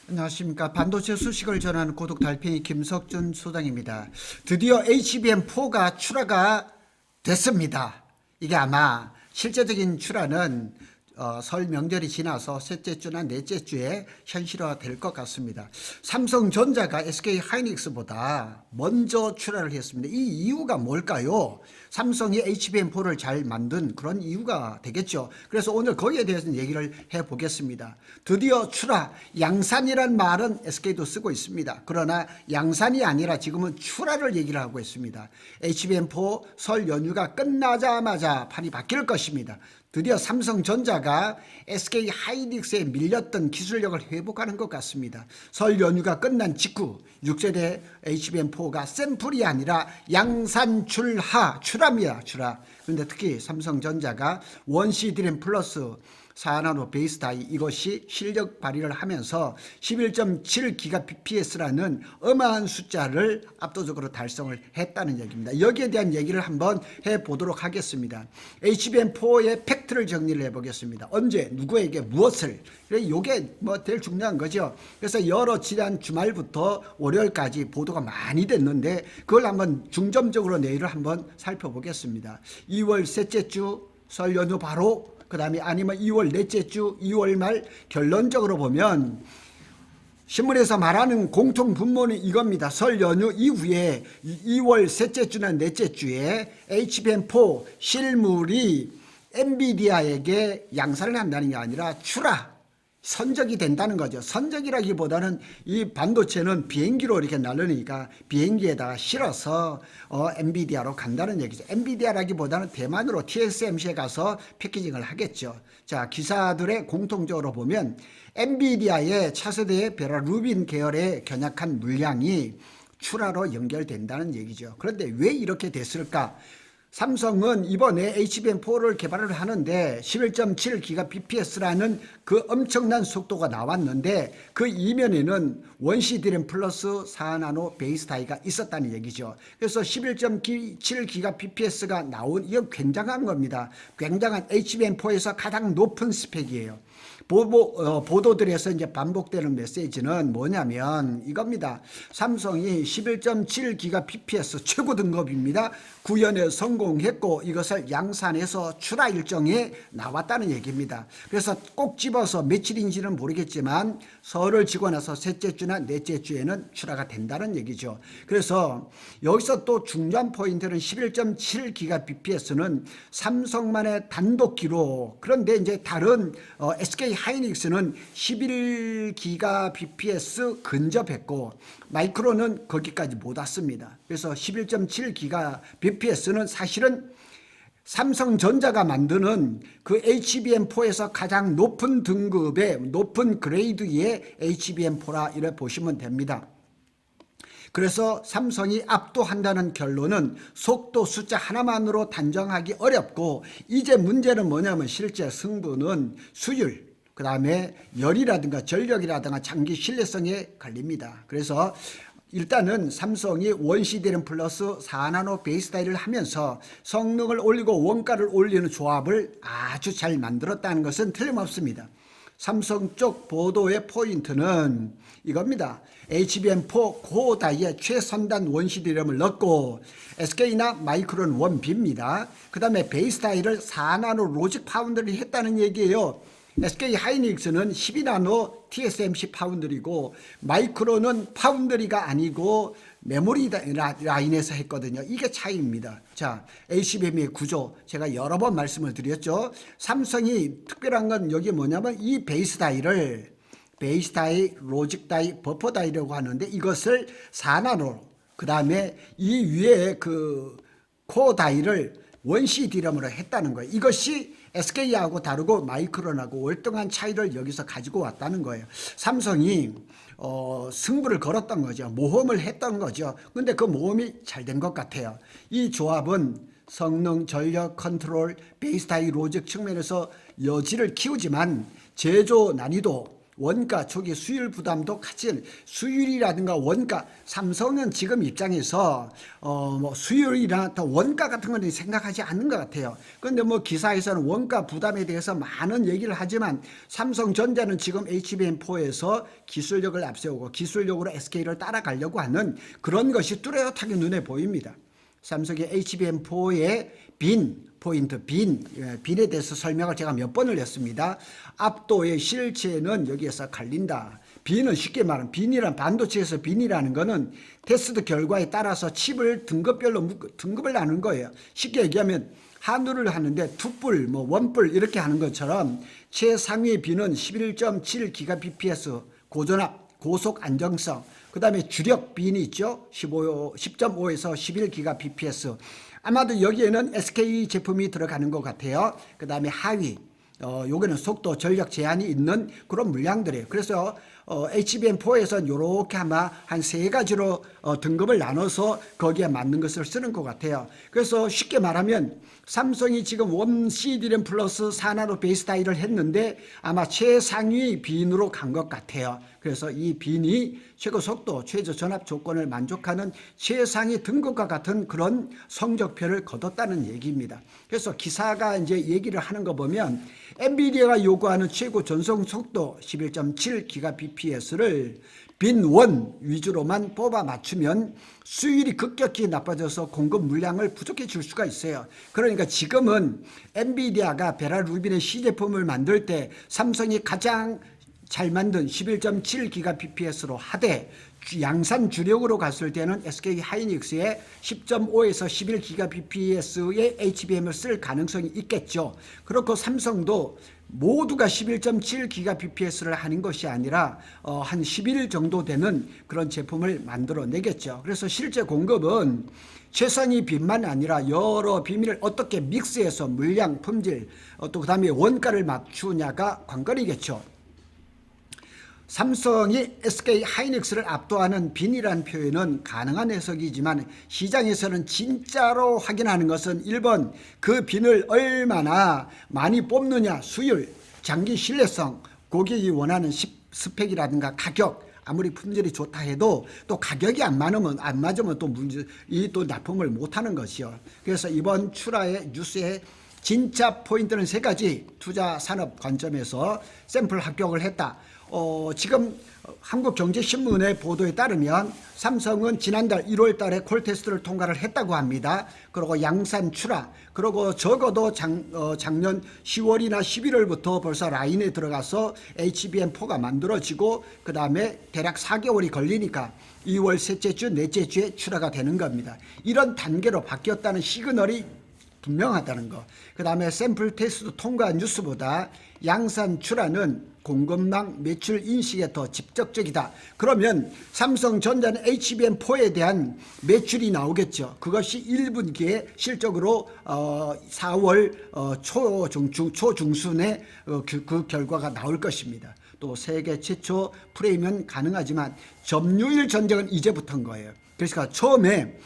안녕하십니까. 반도체 소식을 전하는 고독 달팽이 김석준 소장입니다. 드디어 HBM4가 출하가 됐습니다. 이게 아마 실제적인 출하는 설 명절이 지나서 셋째 주나 넷째 주에 현실화 될 것 같습니다. 삼성전자가 SK 하이닉스보다 먼저 출하를 했습니다. 이 이유가 뭘까요? 삼성이 HBM4를 잘 만든 그런 이유가 되겠죠. 그래서 오늘 거기에 대해서 얘기를 해보겠습니다. 드디어 출하, 양산이란 말은 SK도 쓰고 있습니다. 그러나 양산이 아니라 지금은 출하를 얘기를 하고 있습니다. HBM4 설 연휴가 끝나자마자 판이 바뀔 것입니다. 드디어 삼성전자가 SK 하이닉스에 밀렸던 기술력을 회복하는 것 같습니다. 설 연휴가 끝난 직후 6세대 HBM4가 샘플이 아니라 양산 출하입니다. 출하. 그런데 특히 삼성전자가 원시 드램 플러스 4나노 베이스 다이 이것이 실력 발휘를 하면서 11.7기가 bps라는 어마한 숫자를 압도적으로 달성을 했다는 얘기입니다. 여기에 대한 얘기를 한번 해보도록 하겠습니다. HBM4의 팩트를 정리를 해보겠습니다. 언제 누구에게 무엇을, 이게 제일 중요한 거죠. 그래서 여러 지난 주말부터 월요일까지 보도가 많이 됐는데 그걸 한번 중점적으로 내일을 한번 살펴보겠습니다. 2월 셋째 주 설 연휴 바로 그 다음에 아니면 2월 넷째 주 2월 말 결론적으로 보면 신문에서 말하는 공통 분모는 이겁니다. 설 연휴 이후에 2월 셋째 주나 넷째 주에 HBM4 실물이 엔비디아에게 양산을 한다는 게 아니라 출하 선적이 된다는 거죠. 선적이라기보다는 이 반도체는 비행기로 이렇게 날르니까 비행기에다가 실어서 엔비디아로 간다는 얘기죠. 엔비디아라기보다는 대만으로 TSMC에 가서 패키징을 하겠죠. 자, 기사들의 공통적으로 보면 엔비디아의 차세대의 베라 루빈 계열의 견약한 물량이 출하로 연결된다는 얘기죠. 그런데 왜 이렇게 됐을까? 삼성은 이번에 HBM4를 개발을 하는데 11.7기가 bps라는 그 엄청난 속도가 나왔는데 그 이면에는 원시 드램 플러스 4나노 베이스 다이가 있었다는 얘기죠. 그래서 11.7기가 bps가 나온 이건 굉장한 겁니다. 굉장한 HBM4에서 가장 높은 스펙이에요. 보도들에서 이제 반복되는 메시지는 뭐냐면 이겁니다. 삼성이 11.7기가 bps 최고 등급입니다. 구현에 성공했고 이것을 양산해서 출하 일정에 나왔다는 얘기입니다. 그래서 꼭 집어서 며칠인지는 모르겠지만 설을 지고 나서 셋째 주나 넷째 주에는 출하가 된다는 얘기죠. 그래서 여기서 또 중요한 포인트는 11.7기가 bps는 삼성만의 단독 기록. 그런데 이제 다른 SK 하이닉스는 11기가 bps 근접했고 마이크론은 거기까지 못 왔습니다. 그래서 11.7기가 bps는 사실은 삼성전자가 만드는 그 HBM4에서 가장 높은 등급의 높은 그레이드의 HBM4라 이래 보시면 됩니다. 그래서 삼성이 압도한다는 결론은 속도 숫자 하나만으로 단정하기 어렵고 이제 문제는 뭐냐면 실제 승부는 수율, 그 다음에 열이라든가 전력이라든가 장기 신뢰성에 걸립니다. 그래서 일단은 삼성이 원시 드램 플러스 4나노 베이스 다이를 하면서 성능을 올리고 원가를 올리는 조합을 아주 잘 만들었다는 것은 틀림없습니다. 삼성 쪽 보도의 포인트는 이겁니다. HBM4 고다이에 최선단 원시 드램을 넣고 SK나 마이크론 원비입니다. 그 다음에 베이스 다이를 4나노 로직 파운드를 했다는 얘기예요. SK 하이닉스는 12나노 TSMC 파운드리고 마이크론은 파운드리가 아니고 메모리 라인에서 했거든요. 이게 차이입니다. 자, HBM의 구조 제가 여러 번 말씀을 드렸죠. 삼성이 특별한 건 여기 뭐냐면 이 베이스 다이를 베이스 다이, 로직 다이, 버퍼 다이라고 하는데 이것을 4나노 그 다음에 이 위에 그 코어 다이를 원시 디램으로 했다는 거예요. 이것이 SK하고 다르고 마이크론하고 월등한 차이를 여기서 가지고 왔다는 거예요. 삼성이 승부를 걸었던 거죠. 모험을 했던 거죠. 근데 그 모험이 잘 된 것 같아요. 이 조합은 성능, 전력, 컨트롤, 베이스 다이 로직 측면에서 여지를 키우지만 제조 난이도 원가 초기 수율 부담도 같이 수율이라든가 원가 삼성은 지금 입장에서 뭐 수율이나 또 원가 같은 거는 생각하지 않는 것 같아요. 그런데 뭐 기사에서는 원가 부담에 대해서 많은 얘기를 하지만 삼성전자는 지금 HBM4에서 기술력을 앞세우고 기술력으로 SK를 따라가려고 하는 그런 것이 뚜렷하게 눈에 보입니다. 삼성의 HBM4의 빈에 대해서 설명을 제가 몇 번을 했습니다. 압도의 실체는 여기에서 갈린다. 빈은 쉽게 말하면 빈이란 반도체에서 빈이라는 거는 테스트 결과에 따라서 칩을 등급별로 등급을 나눈 거예요. 쉽게 얘기하면 한우를 하는데 투뿔, 뭐 원뿔 이렇게 하는 것처럼 최상위 빈은 11.7Gbps 고전압, 고속 안정성, 그 다음에 주력 빈이 있죠. 10.5에서 11Gbps. 아마도 여기에는 SK 제품이 들어가는 것 같아요. 그 다음에 하위, 요거는 속도, 전력 제한이 있는 그런 물량들이에요. 그래서 HBM4에서는 요렇게 아마 한 세 가지로 등급을 나눠서 거기에 맞는 것을 쓰는 것 같아요. 그래서 쉽게 말하면 삼성이 지금 원CD램 플러스 4나노 베이스 다이를 했는데 아마 최상위 빈으로 간 것 같아요. 그래서 이 빈이 최고 속도, 최저 전압 조건을 만족하는 최상위 등급과 같은 그런 성적표를 거뒀다는 얘기입니다. 그래서 기사가 이제 얘기를 하는 거 보면 엔비디아가 요구하는 최고 전송 속도 11.7Gbps를 빈1 위주로만 뽑아 맞추면 수율이 급격히 나빠져서 공급 물량을 부족해질 수가 있어요. 그러니까 지금은 엔비디아가 베라루빈의 C제품을 만들 때 삼성이 가장 잘 만든 11.7Gbps로 하되 양산 주력으로 갔을 때는 SK 하이닉스의 10.5에서 11Gbps의 HBM을 쓸 가능성이 있겠죠. 그렇고 삼성도 모두가 11.7Gbps를 하는 것이 아니라 한 11 정도 되는 그런 제품을 만들어내겠죠. 그래서 실제 공급은 최상위 빈만 아니라 여러 빈을 어떻게 믹스해서 물량, 품질, 또 그 다음에 원가를 맞추냐가 관건이겠죠. 삼성이 SK 하이닉스를 압도하는 빈이라는 표현은 가능한 해석이지만 시장에서는 진짜로 확인하는 것은 1번 그 빈을 얼마나 많이 뽑느냐, 수율, 장기 신뢰성, 고객이 원하는 스펙이라든가 가격, 아무리 품질이 좋다 해도 또 가격이 안 맞으면 또 또 납품을 못하는 것이요. 그래서 이번 출하의 뉴스에 진짜 포인트는 세 가지. 투자 산업 관점에서 샘플 합격을 했다. 지금 한국경제신문의 보도에 따르면 삼성은 지난달 1월 달에 콜 테스트를 통과를 했다고 합니다. 그리고 양산 출하, 그리고 적어도 작년 10월이나 11월부터 벌써 라인에 들어가서 HBM4가 만들어지고 그 다음에 대략 4개월이 걸리니까 2월 셋째 주, 넷째 주에 출하가 되는 겁니다. 이런 단계로 바뀌었다는 시그널이 분명하다는 거. 그 다음에 샘플 테스트 통과 뉴스보다 양산 출하는 공급망 매출 인식에 더 직접적이다. 그러면 삼성전자는 HBM4에 대한 매출이 나오겠죠. 그것이 1분기에 실적으로 4월 초중순에 그 결과가 나올 것입니다. 또 세계 최초 프레임은 가능하지만 점유율 전쟁은 이제부터인 거예요. 그러니까 처음에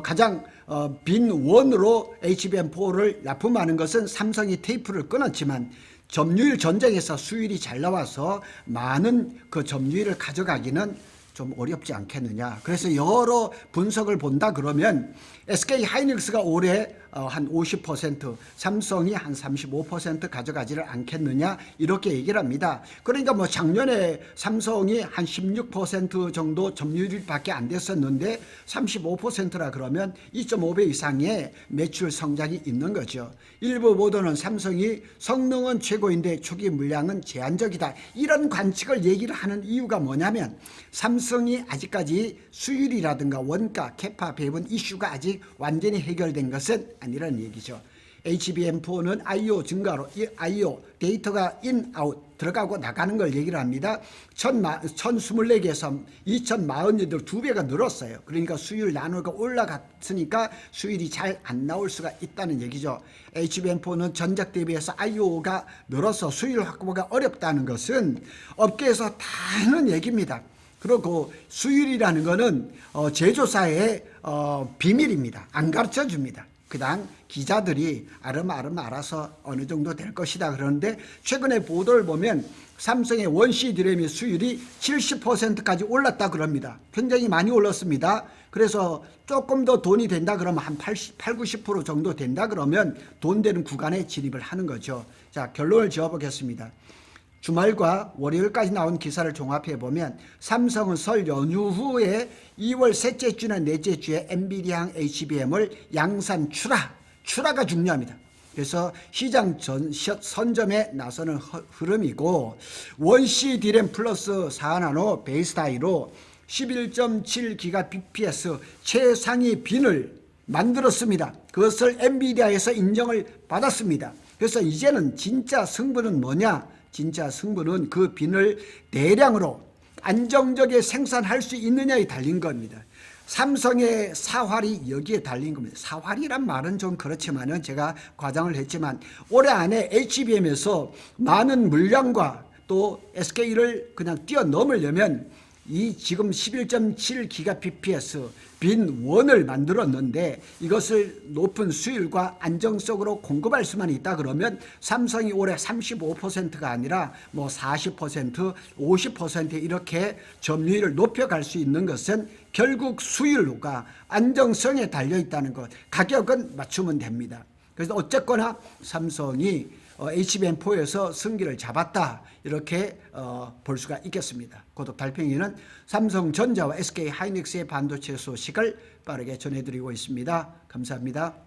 가장 빈1으로 HBM4를 납품하는 것은 삼성이 테이프를 끊었지만 점유율 전쟁에서 수율이 잘 나와서 많은 그 점유율을 가져가기는 좀 어렵지 않겠느냐. 그래서 여러 분석을 본다 그러면 SK 하이닉스가 올해 한 50%, 삼성이 한 35% 가져가지를 않겠느냐 이렇게 얘기를 합니다. 그러니까 뭐 작년에 삼성이 한 16% 정도 점유율밖에 안 됐었는데 35%라 그러면 2.5배 이상의 매출 성장이 있는 거죠. 일부 보도는 삼성이 성능은 최고인데 초기 물량은 제한적이다. 이런 관측을 얘기를 하는 이유가 뭐냐면 삼성이 아직까지 수율이라든가 원가, 캐파, 배분 이슈가 아직 완전히 해결된 것은 아니라는 얘기죠. HBM4는 I/O 증가로 I/O 데이터가 인, 아웃 들어가고 나가는 걸 얘기를 합니다. 1024개에서 2048들 2배가 늘었어요. 그러니까 수율 나누가 올라갔으니까 수율이 잘 안 나올 수가 있다는 얘기죠. HBM4는 전작 대비해서 I/O가 늘어서 수율 확보가 어렵다는 것은 업계에서 다 하는 얘기입니다. 그리고 수율이라는 것은 제조사의 비밀입니다. 안 가르쳐 줍니다. 그냥 기자들이 아름아름 알아서 어느 정도 될 것이다 그러는데 최근에 보도를 보면 삼성의 원시 DRAM의 수율이 70%까지 올랐다 그럽니다. 굉장히 많이 올랐습니다. 그래서 조금 더 돈이 된다 그러면 한 80, 90% 정도 된다 그러면 돈 되는 구간에 진입을 하는 거죠. 자, 결론을 지어보겠습니다. 주말과 월요일까지 나온 기사를 종합해 보면 삼성은 설 연휴 후에 2월 셋째 주나 넷째 주에 엔비디아향 HBM을 양산 출하가 중요합니다. 그래서 시장 선점에 나서는 흐름이고 원시 DRAM 플러스 4나노 베이스 타이로 11.7기가 bps 최상위 빈을 만들었습니다. 그것을 엔비디아에서 인정을 받았습니다. 그래서 이제는 진짜 승부는 뭐냐? 진짜 승부는 그 빈을 대량으로 안정적에 생산할 수 있느냐에 달린 겁니다. 삼성의 사활이 여기에 달린 겁니다. 사활이란 말은 좀 그렇지만은 제가 과장을 했지만 올해 안에 HBM에서 많은 물량과 또 SK를 그냥 뛰어넘으려면 이 지금 11.7기가 bps 빈 원을 만들었는데 이것을 높은 수율과 안정성으로 공급할 수만 있다 그러면 삼성이 올해 35%가 아니라 뭐 40%, 50% 이렇게 점유율을 높여갈 수 있는 것은 결국 수율과 안정성에 달려 있다는 것. 가격은 맞추면 됩니다. 그래서 어쨌거나 삼성이 HBM4에서 승기를 잡았다 이렇게 볼 수가 있겠습니다. 고독 달팽이는 삼성전자와 SK 하이닉스의 반도체 소식을 빠르게 전해드리고 있습니다. 감사합니다.